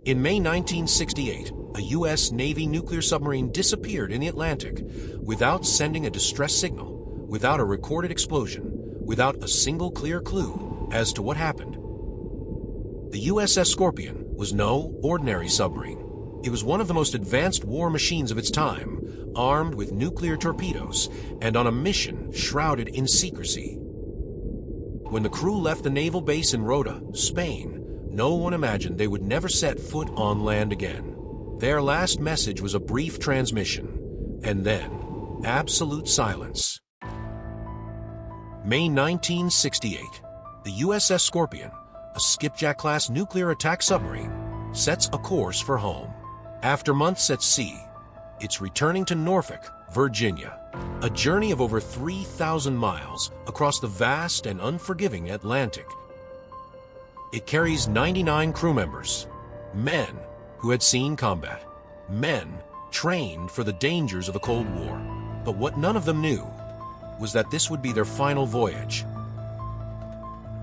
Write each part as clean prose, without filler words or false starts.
In May 1968, a U.S. Navy nuclear submarine disappeared in the Atlantic without sending a distress signal, without a recorded explosion, without a single clear clue as to what happened. The USS Scorpion was no ordinary submarine. It was one of the most advanced war machines of its time, armed with nuclear torpedoes and on a mission shrouded in secrecy. When the crew left the naval base in Rota, Spain, no one imagined they would never set foot on land again. Their last message was a brief transmission, and then absolute silence. May 1968, the USS Scorpion, a skipjack-class nuclear attack submarine, sets a course for home. After months at sea, it's returning to Norfolk, Virginia, a journey of over 3,000 miles across the vast and unforgiving Atlantic. It carries 99 crew members, men who had seen combat, men trained for the dangers of a Cold War. But what none of them knew was that this would be their final voyage.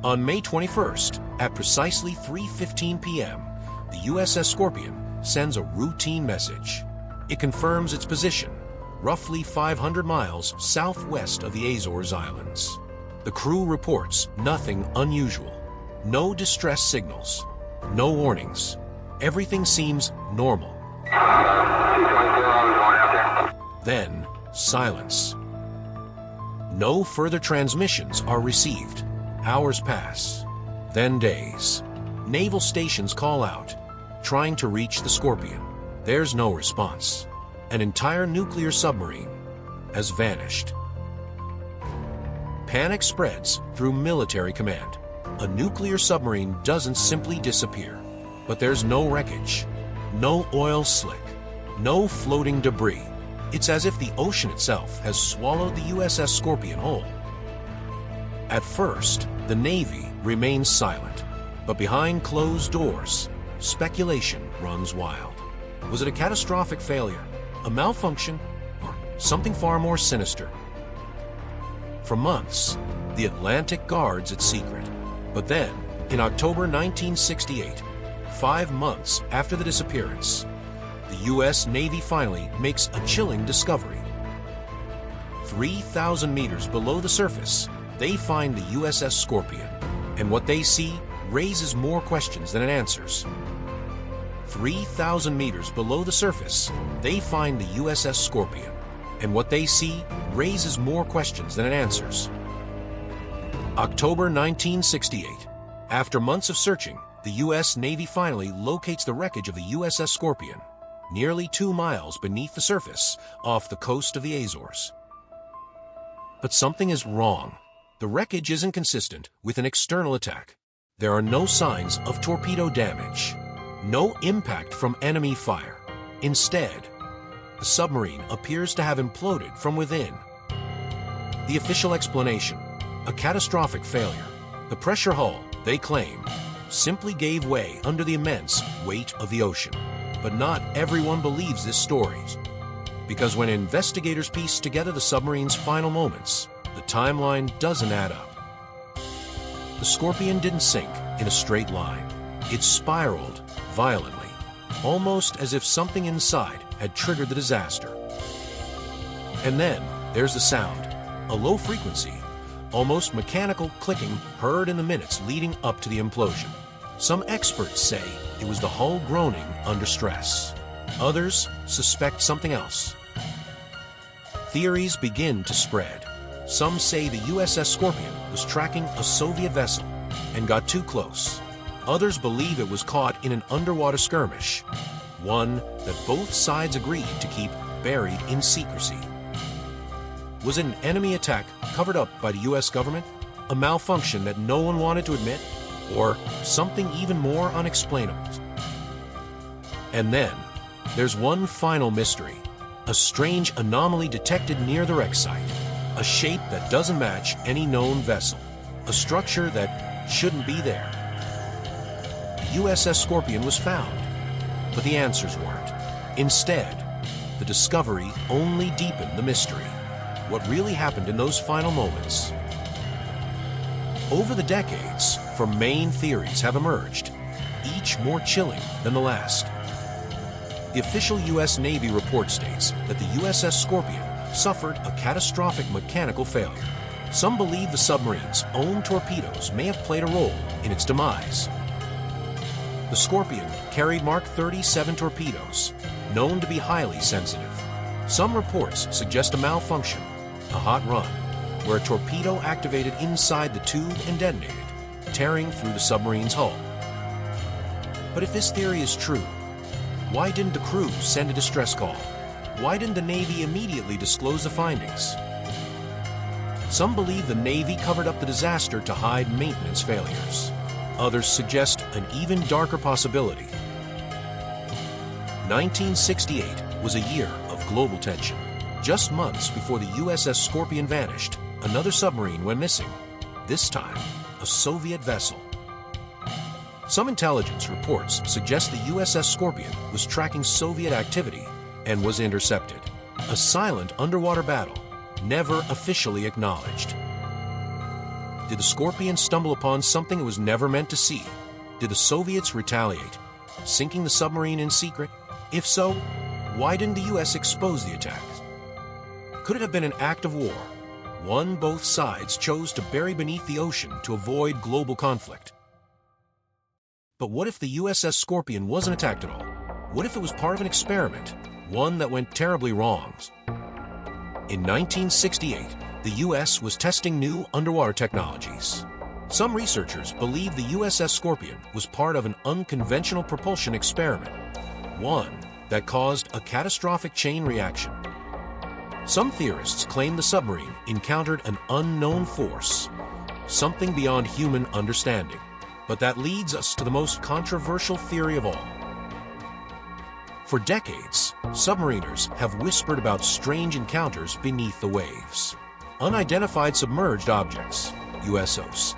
On May 21st, at precisely 3:15 p.m., the USS Scorpion sends a routine message. It confirms its position, roughly 500 miles southwest of the Azores Islands. The crew reports nothing unusual. No distress signals, no warnings. Everything seems normal. Then, silence. No further transmissions are received. Hours pass, then days. Naval stations call out, trying to reach the Scorpion. There's no response. An entire nuclear submarine has vanished. Panic spreads through military command. A nuclear submarine doesn't simply disappear, but there's no wreckage, no oil slick, no floating debris. It's as if the ocean itself has swallowed the USS Scorpion whole. At first, the Navy remains silent, but behind closed doors, speculation runs wild. Was it a catastrophic failure, a malfunction, or something far more sinister? For months, the Atlantic guards its secret. But then, in October 1968, 5 months after the disappearance, the U.S. Navy finally makes a chilling discovery. 3,000 meters below the surface, they find the USS Scorpion, and what they see raises more questions than it answers. 3,000 meters below the surface, they find the USS Scorpion, and what they see raises more questions than it answers. October 1968. After months of searching, the U.S. Navy finally locates the wreckage of the USS Scorpion, nearly 2 miles beneath the surface, off the coast of the Azores. But something is wrong. The wreckage isn't consistent with an external attack. There are no signs of torpedo damage, no impact from enemy fire. Instead, the submarine appears to have imploded from within. The official explanation: a catastrophic failure. The pressure hull, they claim, simply gave way under the immense weight of the ocean. But not everyone believes this story, because when investigators piece together the submarine's final moments, the timeline doesn't add up. The Scorpion didn't sink in a straight line. It spiraled violently, almost as if something inside had triggered the disaster. And then there's the sound, a low frequency, almost mechanical clicking heard in the minutes leading up to the implosion. Some experts say it was the hull groaning under stress. Others suspect something else. Theories begin to spread. Some say the USS Scorpion was tracking a Soviet vessel and got too close. Others believe it was caught in an underwater skirmish, one that both sides agreed to keep buried in secrecy. Was it an enemy attack covered up by the U.S. government? A malfunction that no one wanted to admit? Or something even more unexplainable? And then, there's one final mystery. A strange anomaly detected near the wreck site. A shape that doesn't match any known vessel. A structure that shouldn't be there. The USS Scorpion was found, but the answers weren't. Instead, the discovery only deepened the mystery. What really happened in those final moments? Over the decades, four main theories have emerged, each more chilling than the last. The official U.S. Navy report states that the USS Scorpion suffered a catastrophic mechanical failure. Some believe the submarine's own torpedoes may have played a role in its demise. The Scorpion carried Mark 37 torpedoes, known to be highly sensitive. Some reports suggest a malfunction, a hot run, where a torpedo activated inside the tube and detonated, tearing through the submarine's hull. But if this theory is true, why didn't the crew send a distress call? Why didn't the Navy immediately disclose the findings? Some believe the Navy covered up the disaster to hide maintenance failures. Others suggest an even darker possibility. 1968 was a year of global tension. Just months before the USS Scorpion vanished, another submarine went missing, this time a Soviet vessel. Some intelligence reports suggest the USS Scorpion was tracking Soviet activity and was intercepted. A silent underwater battle, never officially acknowledged. Did the Scorpion stumble upon something it was never meant to see? Did the Soviets retaliate, sinking the submarine in secret? If so, why didn't the US expose the attacks? Could it have been an act of war, one both sides chose to bury beneath the ocean to avoid global conflict? But what if the USS Scorpion wasn't attacked at all? What if it was part of an experiment, one that went terribly wrong? In 1968, the US was testing new underwater technologies. Some researchers believe the USS Scorpion was part of an unconventional propulsion experiment, one that caused a catastrophic chain reaction. Some theorists claim the submarine encountered an unknown force, something beyond human understanding. But that leads us to the most controversial theory of all. For decades, submariners have whispered about strange encounters beneath the waves. Unidentified submerged objects, USOs.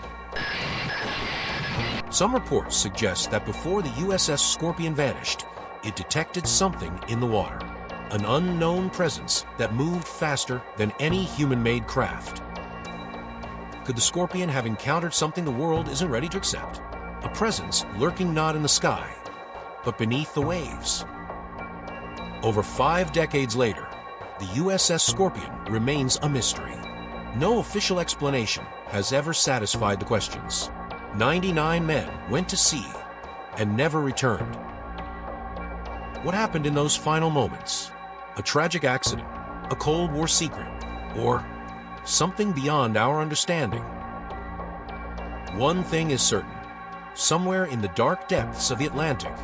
Some reports suggest that before the USS Scorpion vanished, it detected something in the water, an unknown presence that moved faster than any human-made craft. Could the Scorpion have encountered something the world isn't ready to accept? A presence lurking not in the sky, but beneath the waves. Over 5 decades later, the USS Scorpion remains a mystery. No official explanation has ever satisfied the questions. 99 men went to sea and never returned. What happened in those final moments? A tragic accident, a Cold War secret, or something beyond our understanding? One thing is certain. Somewhere in the dark depths of the Atlantic,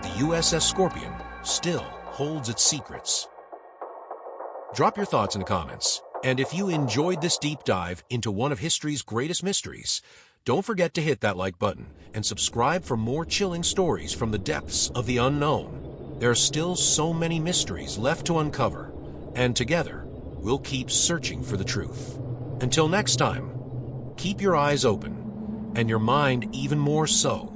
the USS Scorpion still holds its secrets. Drop your thoughts in the comments, and if you enjoyed this deep dive into one of history's greatest mysteries, don't forget to hit that like button and subscribe for more chilling stories from the depths of the unknown. There are still so many mysteries left to uncover, and together, we'll keep searching for the truth. Until next time, keep your eyes open, and your mind even more so.